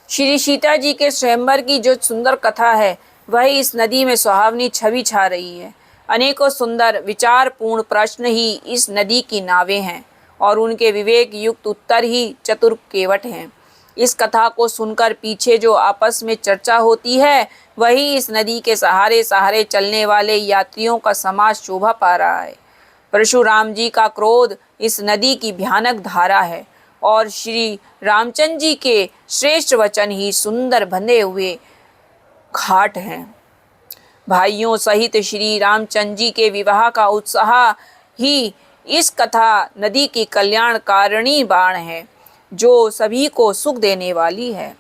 श्री सीता जी के स्वयंवर की जो सुंदर कथा है वह इस नदी में सुहावनी छवि छा रही है। अनेकों सुंदर विचारपूर्ण प्रश्न ही इस नदी की नावें हैं और उनके विवेक युक्त उत्तर ही चतुर केवट हैं। इस कथा को सुनकर पीछे जो आपस में चर्चा होती है वही इस नदी के सहारे सहारे चलने वाले यात्रियों का समाज शोभा पा रहा है। परशुराम जी का क्रोध इस नदी की भयानक धारा है और श्री रामचंद्र जी के श्रेष्ठ वचन ही सुंदर बंधे हुए घाट हैं। भाइयों सहित श्री रामचंद्र जी के विवाह का उत्साह ही इस कथा नदी की कल्याणकारिणी बाण है जो सभी को सुख देने वाली है।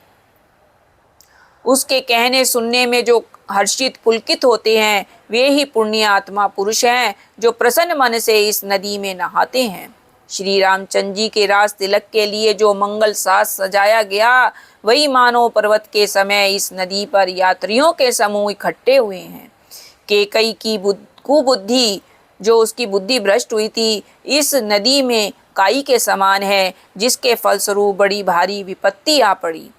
उसके कहने सुनने में जो हर्षित पुलकित होते हैं वे ही पुण्य आत्मा पुरुष हैं जो प्रसन्न मन से इस नदी में नहाते हैं। श्री रामचंद्र जी के राज तिलक के लिए जो मंगल साज सजाया गया वही मानो पर्वत के समय इस नदी पर यात्रियों के समूह इकट्ठे हुए हैं। केकई की कुबुद्धि जो उसकी बुद्धि भ्रष्ट हुई थी इस नदी में काई के समान है जिसके फलस्वरूप बड़ी भारी विपत्ति आ पड़ी।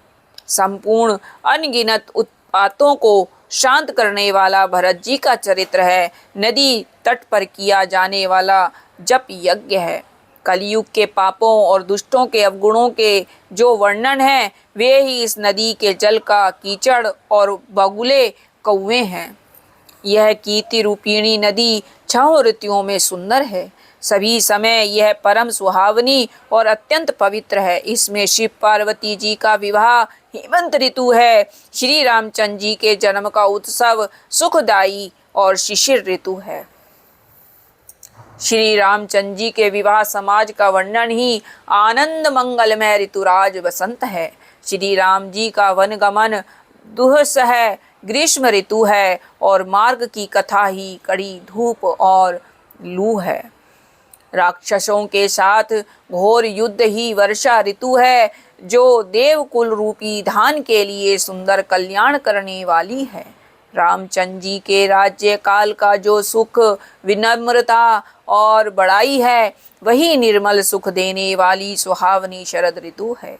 संपूर्ण अनगिनत उत्पातों को शांत करने वाला भरत जी का चरित्र है। नदी तट पर किया जाने वाला जप यज्ञ है। कलयुग के पापों और दुष्टों के अवगुणों के जो वर्णन है वे ही इस नदी के जल का कीचड़ और बगुले कौवे हैं। यह कीर्ति रूपिणी नदी 6 ऋतुओं में सुंदर है। सभी समय यह परम सुहावनी और अत्यंत पवित्र है। इसमें शिव पार्वती जी का विवाह हेमंत ऋतु है। श्री रामचंद्र जी के जन्म का उत्सव सुखदायी और शिशिर ऋतु है। श्री रामचंद्र जी के विवाह समाज का वर्णन ही आनंद मंगलमय ऋतुराज वसंत है। श्री राम जी का वनगमन दुस्सह ग्रीष्म ऋतु है और मार्ग की कथा ही कड़ी धूप और लू है। राक्षसों के साथ घोर युद्ध ही वर्षा ऋतु है जो देवकुल रूपी धान के लिए सुंदर कल्याण करने वाली है। रामचंद्र जी के राज्य काल का जो सुख विनम्रता और बड़ाई है वही निर्मल सुख देने वाली सुहावनी शरद ऋतु है।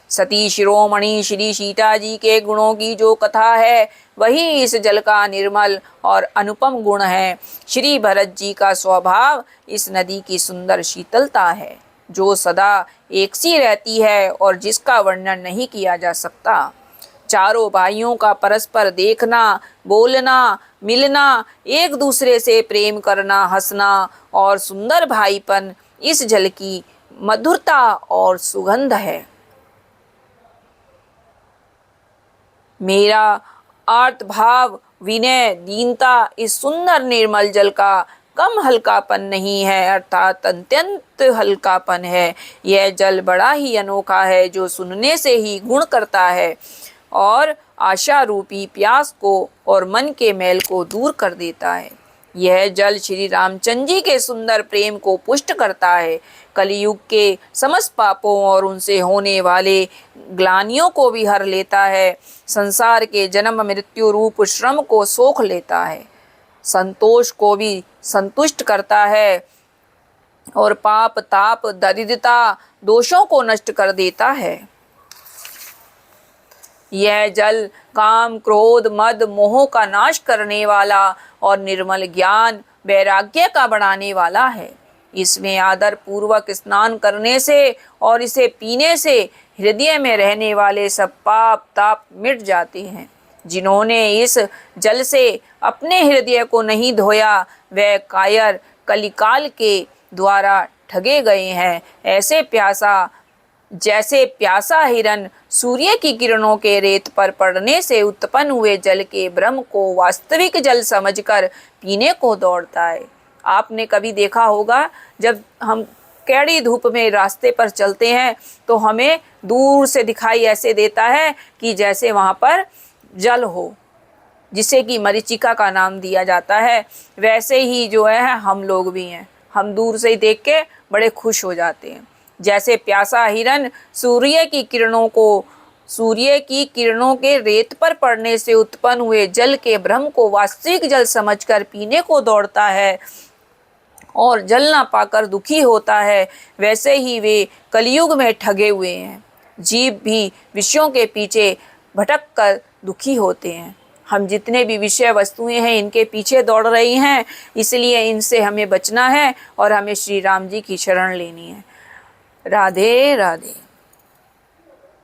सती शिरोमणि श्री सीता जी के गुणों की जो कथा है वही इस जल का निर्मल और अनुपम गुण है। श्री भरत जी का स्वभाव इस नदी की सुंदर शीतलता है जो सदा एक सी रहती है और जिसका वर्णन नहीं किया जा सकता। चारों भाइयों का परस्पर देखना, बोलना, मिलना, एक दूसरे से प्रेम करना, हंसना और सुंदर भाईपन इस जल की मधुरता और सुगंध है। मेरा आर्त भाव, विनय, दीनता इस सुंदर निर्मल जल का कम हल्कापन नहीं है अर्थात अत्यंत हल्कापन है। यह जल बड़ा ही अनोखा है जो सुनने से ही गुण करता है और आशा रूपी प्यास को और मन के मैल को दूर कर देता है। यह जल श्री रामचंद्र जी के सुंदर प्रेम को पुष्ट करता है। कलयुग के समस्त पापों और उनसे होने वाले ग्लानियों को भी हर लेता है। संसार के जन्म मृत्यु रूप श्रम को सोख लेता है। संतोष को भी संतुष्ट करता है और पाप ताप दरिद्रता दोषों को नष्ट कर देता है। यह जल काम क्रोध मद मोह का नाश करने वाला और निर्मल ज्ञान वैराग्य का बढ़ाने वाला है। इसमें आदर पूर्वक स्नान करने से और इसे पीने से हृदय में रहने वाले सब पाप ताप मिट जाते हैं। जिन्होंने इस जल से अपने हृदय को नहीं धोया वह कायर कलिकाल के द्वारा ठगे गए हैं। ऐसे जैसे प्यासा हिरन सूर्य की किरणों के रेत पर पड़ने से उत्पन्न हुए जल के ब्रह्म को वास्तविक जल समझकर पीने को दौड़ता है। आपने कभी देखा होगा जब हम कैड़ी धूप में रास्ते पर चलते हैं तो हमें दूर से दिखाई ऐसे देता है कि जैसे वहाँ पर जल हो, जिसे कि मरीचिका का नाम दिया जाता है। वैसे ही जो है हम लोग भी हैं, हम दूर से ही देख के बड़े खुश हो जाते हैं। जैसे प्यासा हिरन सूर्य की किरणों के रेत पर पड़ने से उत्पन्न हुए जल के ब्रह्म को वास्तविक जल समझकर पीने को दौड़ता है और जल ना पाकर दुखी होता है, वैसे ही वे कलयुग में ठगे हुए हैं। जीव भी विषयों के पीछे भटक कर दुखी होते हैं। हम जितने भी विषय वस्तुएं हैं इनके पीछे दौड़ रही हैं, इसलिए इनसे हमें बचना है और हमें श्री राम जी की शरण लेनी है। राधे राधे।